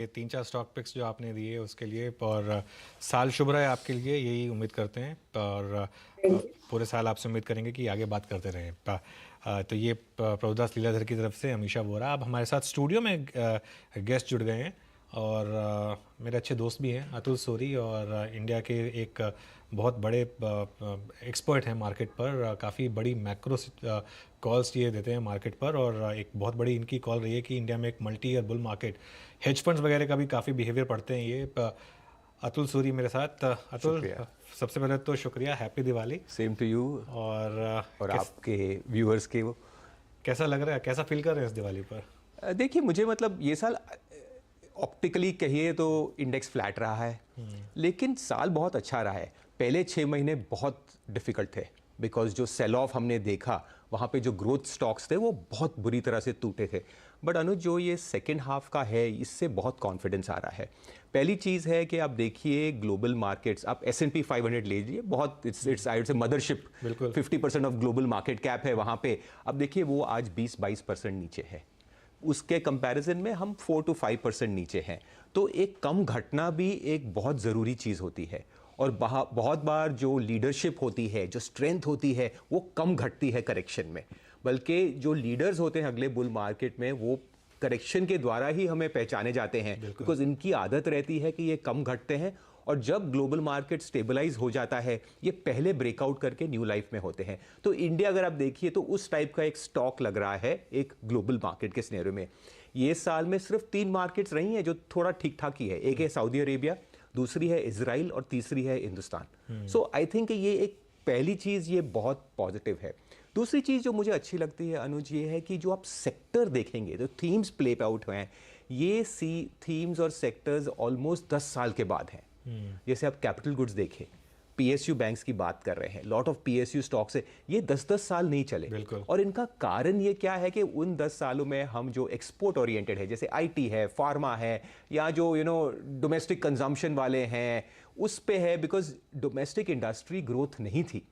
ये 3-4 stock pics जो आपने दिए उसके लिए, और साल शुभ रहा है आपके लिए, यही उम्मीद करते हैं। और पूरे साल आपसे उम्मीद करेंगे कि आगे बात करते रहें। तो ये प्रभुदास लीलाधर की तरफ से अमीशा वोरा अब हमारे साथ स्टूडियो में गेस्ट जुड़ गए हैं, और मेरे अच्छे दोस्त भी हैं, अतुल सोरी, और इंडिया के एक बहुत बड़े एक्सपर्ट हैं मार्केट पर। काफ़ी बड़ी मैक्रो कॉल्स ये देते हैं मार्केट पर, और एक बहुत बड़ी इनकी कॉल रही है कि इंडिया में एक multi year bull market, hedge funds वगैरह का भी काफ़ी बिहेवियर पढ़ते हैं ये। अतुल सूरी मेरे साथ। अतुल, सबसे पहले तो शुक्रिया, happy Diwali. Same to you. और आपके व्यूअर्स के वो कैसा लग रहा है, कैसा फील कर रहे हैं इस दिवाली पर? देखिए, मुझे मतलब ये साल ऑप्टिकली कहिए तो इंडेक्स फ्लैट रहा है, लेकिन साल बहुत अच्छा रहा है। पहले 6 महीने बहुत डिफ़िकल्ट थे, बिकॉज जो सेल ऑफ हमने देखा वहाँ पे जो ग्रोथ स्टॉक्स थे वो बहुत बुरी तरह से टूटे थे। बट अनुज, जो ये सेकेंड हाफ का है इससे बहुत कॉन्फिडेंस आ रहा है। पहली चीज़ है कि आप देखिए ग्लोबल मार्केट्स, आप S&P 500 ले लीजिए, बहुत it's I would say mothership, 50% of global market cap है वहाँ पे। अब देखिए वो आज 20-22% नीचे है, उसके कंपैरिजन में हम 4 to 5% नीचे हैं। तो एक कम घटना भी एक बहुत ज़रूरी चीज़ होती है, और बहुत बार जो लीडरशिप होती है, जो स्ट्रेंथ होती है, वो कम घटती है करेक्शन में। बल्कि जो लीडर्स होते हैं अगले बुल मार्केट में, वो करेक्शन के द्वारा ही हमें पहचाने जाते हैं, बिकॉज इनकी आदत रहती है कि ये कम घटते हैं। और जब ग्लोबल मार्केट स्टेबलाइज हो जाता है, ये पहले ब्रेकआउट करके न्यू लाइफ में होते हैं। तो इंडिया अगर आप देखिए तो उस टाइप का एक स्टॉक लग रहा है एक ग्लोबल मार्केट के सिनेरियो में। ये साल में सिर्फ 3 मार्केट्स रही हैं जो थोड़ा ठीक ठाक ही है। एक है सऊदी अरेबिया, दूसरी है इजराइल, और तीसरी है हिंदुस्तान। सो आई थिंक ये एक पहली चीज़ ये बहुत पॉजिटिव है। दूसरी चीज़ जो मुझे अच्छी लगती है अनुज, ये है कि जो आप सेक्टर देखेंगे, जो थीम्स प्ले आउट हुए हैं, ये थीम्स और सेक्टर्स ऑलमोस्ट 10 साल के बाद हैं। जैसे आप कैपिटल गुड्स देखें, PSU बैंक्स की बात कर रहे हैं, लॉट ऑफ PSU स्टॉक्स है, ये 10-10 साल नहीं चले। और इनका कारण ये क्या है कि उन 10 सालों में हम जो एक्सपोर्ट ओरिएंटेड है, जैसे IT है, फार्मा है, या जो डोमेस्टिक कंजम्पशन वाले हैं, उस पे है, बिकॉज डोमेस्टिक इंडस्ट्री ग्रोथ नहीं थी।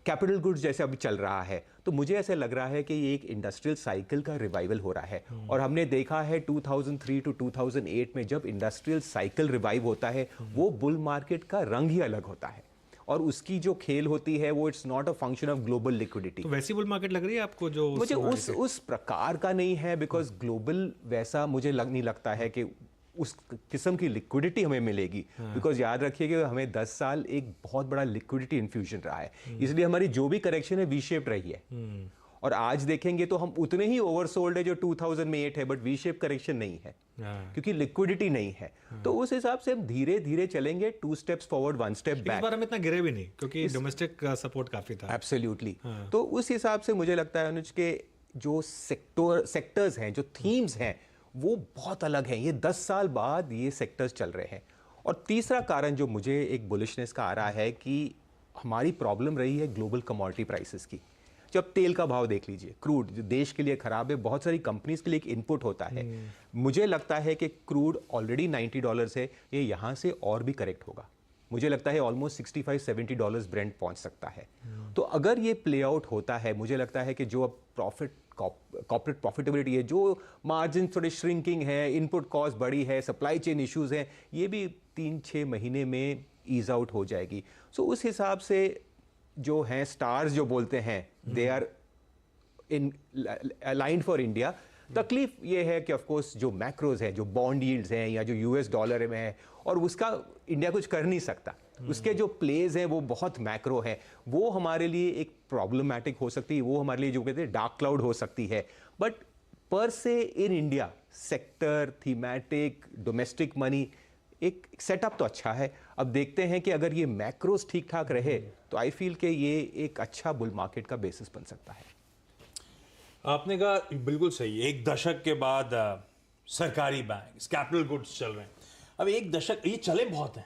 कैपिटल गुड्स जैसे अभी चल रहा है, तो मुझे ऐसे लग रहा है कि ये एक इंडस्ट्रियल साइकिल का रिवाइवल हो रहा है। और हमने देखा है 2003 to 2008 में जब इंडस्ट्रियल साइकिल रिवाइव होता है, वो बुल मार्केट का रंग ही अलग होता है, और उसकी जो खेल होती है वो it's not a function of global liquidity. तो वैसी बुल मार्केट लग रही है आपको? जो मुझे उस प्रकार का नहीं है, बिकॉज ग्लोबल वैसा मुझे नहीं लगता है कि उस किस्म की लिक्विडिटी हमें मिलेगी। बिकॉज याद रखिए कि हमें 10 साल एक बहुत बड़ा लिक्विडिटी इन्फ्यूजन रहा है, इसलिए हमारी जो भी करेक्शन है वी शेप रही है। और आज देखेंगे तो हम उतने ही ओवरसोल्ड है जो 2000 में 8 है, बट वी शेप करेक्शन नहीं है, क्योंकि लिक्विडिटी नहीं है। तो उस हिसाब से हम धीरे धीरे चलेंगे, 2 steps फॉरवर्ड 1 step बैक। इस बार हम इतना गिरे भी नहीं, क्योंकि डोमेस्टिक सपोर्ट काफी था। एब्सोल्युटली। तो उस हिसाब से मुझे लगता है अनुज के जो सेक्टर्स हैं, जो थीम्स हैं, वो बहुत अलग हैं। ये 10 साल बाद ये सेक्टर्स चल रहे हैं। और तीसरा कारण जो मुझे एक बुलिशनेस का आ रहा है कि हमारी प्रॉब्लम रही है ग्लोबल कमोडिटी प्राइसेस की। जब तेल का भाव देख लीजिए, क्रूड जो देश के लिए खराब है, बहुत सारी कंपनीज के लिए एक इनपुट होता है। मुझे लगता है कि क्रूड ऑलरेडी $90 है, ये यहाँ से और भी करेक्ट होगा। मुझे लगता है ऑलमोस्ट $65-70 ब्रेंट पहुँच सकता है। तो अगर ये प्ले आउट होता है, मुझे लगता है कि जो अब कॉर्पोरेट प्रॉफिटेबिलिटी है, जो मार्जिन थोड़े श्रिंकिंग है, इनपुट कॉस्ट बढ़ी है, सप्लाई चेन इश्यूज हैं, ये भी 3-6 महीने में ईज आउट हो जाएगी। सो उस हिसाब से जो हैं स्टार्स जो बोलते हैं, they are in aligned for India. तकलीफ ये है कि ऑफ कोर्स जो मैक्रोज हैं, जो बॉन्ड यील्ड्स हैं, या जो US डॉलर में है, और उसका इंडिया कुछ कर नहीं सकता। उसके जो प्लेज हैं वो बहुत मैक्रो है, वो हमारे लिए एक प्रॉब्लमेटिक हो सकती है, वो हमारे लिए जो कहते हैं डार्क क्लाउड हो सकती है। बट पर से in India sector, thematic, domestic money, एक सेटअप तो अच्छा है। अब देखते हैं कि अगर ये मैक्रोज ठीक ठाक रहे तो आई फील कि ये एक अच्छा बुल मार्केट का बेसिस बन सकता है। आपने कहा बिल्कुल सही, एक दशक के बाद सरकारी बैंक, कैपिटल गुड्स चल रहे हैं। अब एक दशक ये चले बहुत हैं,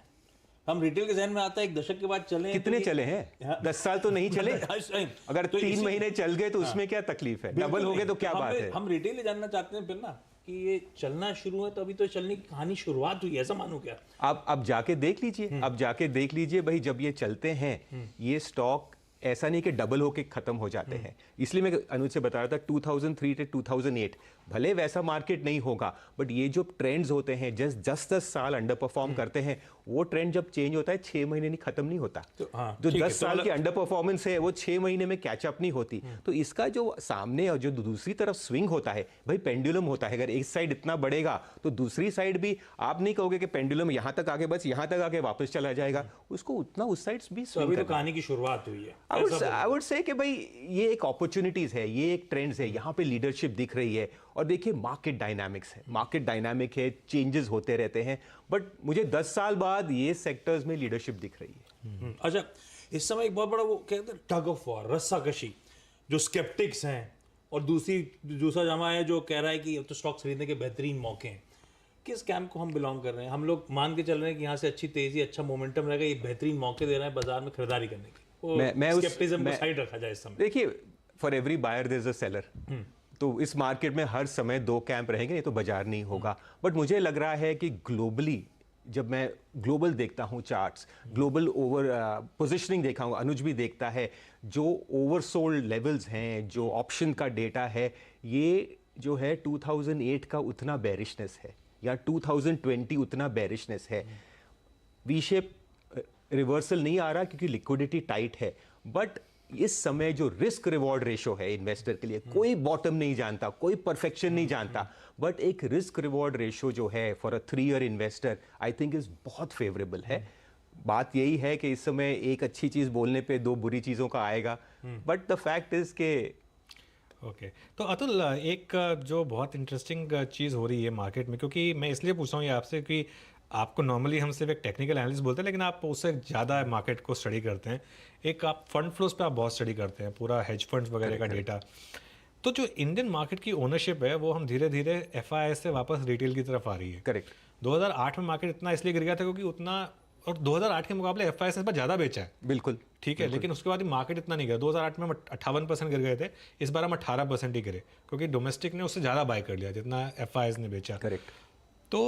हम रिटेल के जहन में आता है एक दशक के बाद चले, कितने चले हैं? 10 साल तो नहीं चले। अगर तो 3 महीने चल गए तो उसमें क्या तकलीफ है? डबल हो गए तो क्या बात है? हम रिटेल जानना चाहते हैं फिर ना कि ये चलना शुरू है तो अभी तो चलने की कहानी शुरुआत हुई, ऐसा मानो क्या? आप जाके देख लीजिए, आप जाके देख लीजिए भाई, जब ये चलते हैं ये स्टॉक ऐसा नहीं कि डबल होके खत्म हो जाते हैं। इसलिए मैं अनुज से बता रहा था 2003 से 2008 भले वैसा मार्केट नहीं होगा, बट ये जो ट्रेंड्स होते हैं जस्ट 10-10 साल अंडर परफॉर्म करते हैं, वो ट्रेंड जब चेंज होता है 6 महीने नहीं खत्म नहीं होता। तो हाँ, जो ठीक है, 10 तो साल की अंडर परफॉर्मेंस है वो 6 महीने में कैचअप नहीं होती। तो इसका जो सामने और जो दूसरी तरफ स्विंग होता है भाई, पेंडुलम होता है, अगर एक साइड इतना बढ़ेगा तो दूसरी साइड भी आप नहीं कहोगे कि पेंडुलम यहाँ तक आके बस यहाँ तक आके वापस चला जाएगा, उसको उतना उस साइड भी तो स्विंग अभी तो करना है। कहानी की शुरुआत हुई है। आई वुड से कि भाई ये एक अपॉर्चुनिटीज है, ये एक ट्रेंड्स है, यहाँ पे लीडरशिप दिख रही है। और देखिए मार्केट डायनामिक्स है, मार्केट डायनामिक है, चेंजेस होते रहते हैं, बट मुझे 10 साल बाद ये सेक्टर्स में लीडरशिप दिख रही है। अच्छा, इस समय एक बहुत बड़ा वो कहते हैं टग ऑफ वॉर, रस्साकशी, जो स्केप्टिक्स हैं और दूसरा जमा है जो कह रहा है कि अब तो स्टॉक्स खरीदने के बेहतरीन मौके हैं। किस कैंप को हम बिलोंग कर रहे हैं? हम लोग मान के चल रहे हैं कि यहाँ से अच्छी तेजी, अच्छा मोमेंटम रहेगा, ये बेहतरीन मौके दे रहे हैं बाजार में खरीदारी करने के। मैं उस- स्केप्टिज्म को मैं- साइड रखा जाए इस समय। देखिए, for every buyer there is a seller. तो इस मार्केट में हर समय 2 कैंप रहेंगे, ये तो बाजार नहीं होगा। बट मुझे लग रहा है कि ग्लोबली, जब मैं ग्लोबल देखता हूँ चार्ट्स, ग्लोबल ओवर पोजिशनिंग देखा हूँ, अनुज भी देखता है, जो ओवरसोल्ड लेवल्स हैं, जो ऑप्शन का डेटा है, ये जो है 2008 का उतना बेरिशनेस है या 2020 उतना बेरिशनेस है। वी शेप रिवर्सल नहीं आ रहा क्योंकि लिक्विडिटी टाइट है, बट इस समय जो रिस्क रिवॉर्ड रेशो है इन्वेस्टर के लिए, कोई बॉटम नहीं जानता, कोई परफेक्शन नहीं जानता, बट एक रिस्क रिवॉर्ड रेशो जो है for a 3 year investor I think is बहुत फेवरेबल है। बात यही है कि इस समय एक अच्छी चीज बोलने पे 2 बुरी चीजों का आएगा, बट द फैक्ट इज के ओके तो अतुल, एक जो बहुत इंटरेस्टिंग चीज़ हो रही है मार्केट में, क्योंकि मैं इसलिए पूछ रहा हूँ ये आपसे कि आपको नॉर्मली हम सिर्फ एक टेक्निकल एनालिस्ट बोलते हैं, लेकिन आप उससे ज़्यादा मार्केट को स्टडी करते हैं। एक आप फंड फ्लोज पे आप बहुत स्टडी करते हैं, पूरा हेज फंड्स वगैरह का डेटा। तो जो इंडियन मार्केट की ओनरशिप है वो हम धीरे धीरे एफआईआई से वापस रिटेल की तरफ आ रही है। करेक्ट। 2008 में मार्केट इतना इसलिए गिर गया था क्योंकि उतना, और 2008 के मुकाबले एफआईआई से इस बार ज़्यादा बेचा है। बिल्कुल ठीक है, लेकिन उसके बाद मार्केट इतना नहीं गया। 2008 में हम 58% गिर गए थे, इस बार हम 18% ही गिरे क्योंकि डोमेस्टिक ने उससे ज़्यादा बाय कर लिया जितना एफआईआई ने बेचा। करेक्ट। तो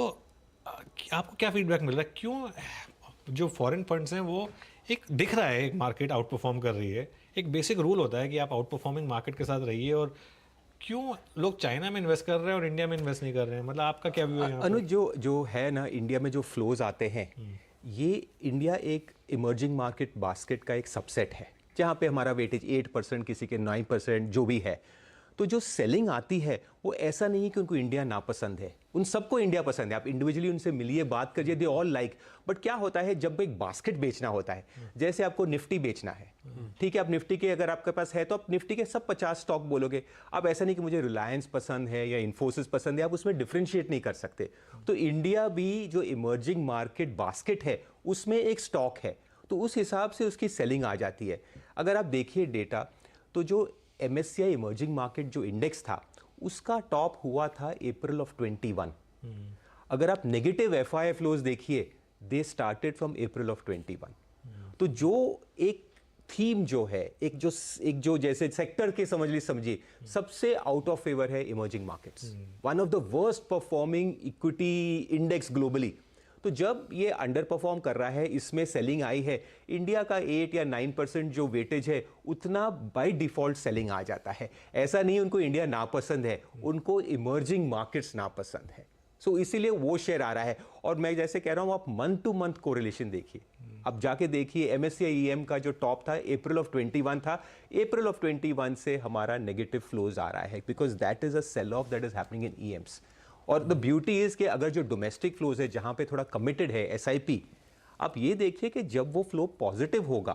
आपको क्या फीडबैक मिल रहा है, क्यों जो फॉरेन फंड्स हैं वो एक दिख रहा है एक मार्केट आउट परफॉर्म कर रही है? एक बेसिक रूल होता है कि आप आउट परफॉर्मिंग मार्केट के साथ रहिए, और क्यों लोग चाइना में इन्वेस्ट कर रहे हैं और इंडिया में इन्वेस्ट नहीं कर रहे हैं? मतलब आपका क्या व्यू है यहाँ पे? अनुज, जो है ना, इंडिया में जो फ्लोज आते हैं, ये इंडिया एक इमर्जिंग मार्केट बास्केट का एक सबसेट है, जहाँ पे हमारा वेटेज 8%, किसी के 9% जो भी है। तो जो सेलिंग आती है वो ऐसा नहीं है कि उनको इंडिया नापसंद है, उन सबको इंडिया पसंद है। आप इंडिविजुअली उनसे मिलिए, बात करिए, दे ऑल लाइक। बट क्या होता है जब एक बास्केट बेचना होता है, जैसे आपको निफ्टी बेचना है, ठीक है, आप निफ्टी के अगर आपके पास है तो आप निफ्टी के सब 50 स्टॉक बोलोगे। अब ऐसा नहीं कि मुझे रिलायंस पसंद है या इन्फोसिस पसंद है, आप उसमें डिफ्रेंशिएट नहीं कर सकते। तो इंडिया भी जो इमर्जिंग मार्केट बास्केट है उसमें एक स्टॉक है, तो उस हिसाब से उसकी सेलिंग आ जाती है। अगर आप देखिए डेटा, तो जो MSCI इमर्जिंग मार्केट जो इंडेक्स था उसका टॉप हुआ था अप्रैल ऑफ 21। अगर आप नेगेटिव एफआईआई फ्लोज देखिए, they started from April of 21। तो जो एक थीम जो है, एक जो जैसे सेक्टर के समझिए सबसे आउट ऑफ फेवर है emerging markets, one of the worst performing equity index globally. तो जब ये अंडर परफॉर्म कर रहा है, इसमें सेलिंग आई है, इंडिया का 8 या 9% जो वेटेज है उतना बाय डिफॉल्ट सेलिंग आ जाता है। ऐसा नहीं उनको इंडिया नापसंद है, उनको इमर्जिंग मार्केट्स नापसंद है। सो इसीलिए वो शेयर आ रहा है। और मैं जैसे कह रहा हूँ, आप मंथ टू मंथ कोरिलेशन देखिए, अब जाके देखिए MSCI EM का जो टॉप था अप्रैल ऑफ 21 था, अप्रैल ऑफ 21 से हमारा नेगेटिव फ्लोज आ रहा है, because that is a sale of that is happening in EMs। और द ब्यूटी इज कि अगर जो डोमेस्टिक फ्लोज है जहां पे थोड़ा कमिटेड है SIP, आप ये देखिए कि जब वो फ्लो पॉजिटिव होगा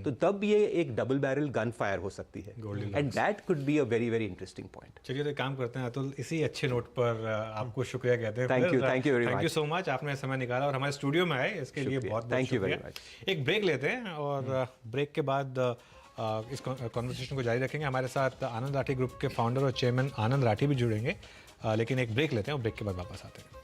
तो तब ये एक डबल बैरल गन फायर हो सकती है, and that could be a very very interesting point. चलिए तो एक काम करते हैं अतुल, इसी अच्छे नोट पर आपको शुक्रिया कहते हैं। Thank you very much. Thank you so much, आपने समय निकाला और हमारे स्टूडियो में आए, इसके लिए बहुत बहुत थैंक यू वेरी शुक्रिया। मच। एक ब्रेक लेते हैं और ब्रेक के बाद इस कॉन्वर्सेशन को जारी रखेंगे। हमारे साथ आनंद राठी ग्रुप के फाउंडर और चेयरमैन आनंद राठी भी जुड़ेंगे, लेकिन एक ब्रेक लेते हैं और ब्रेक के बाद वापस आते हैं।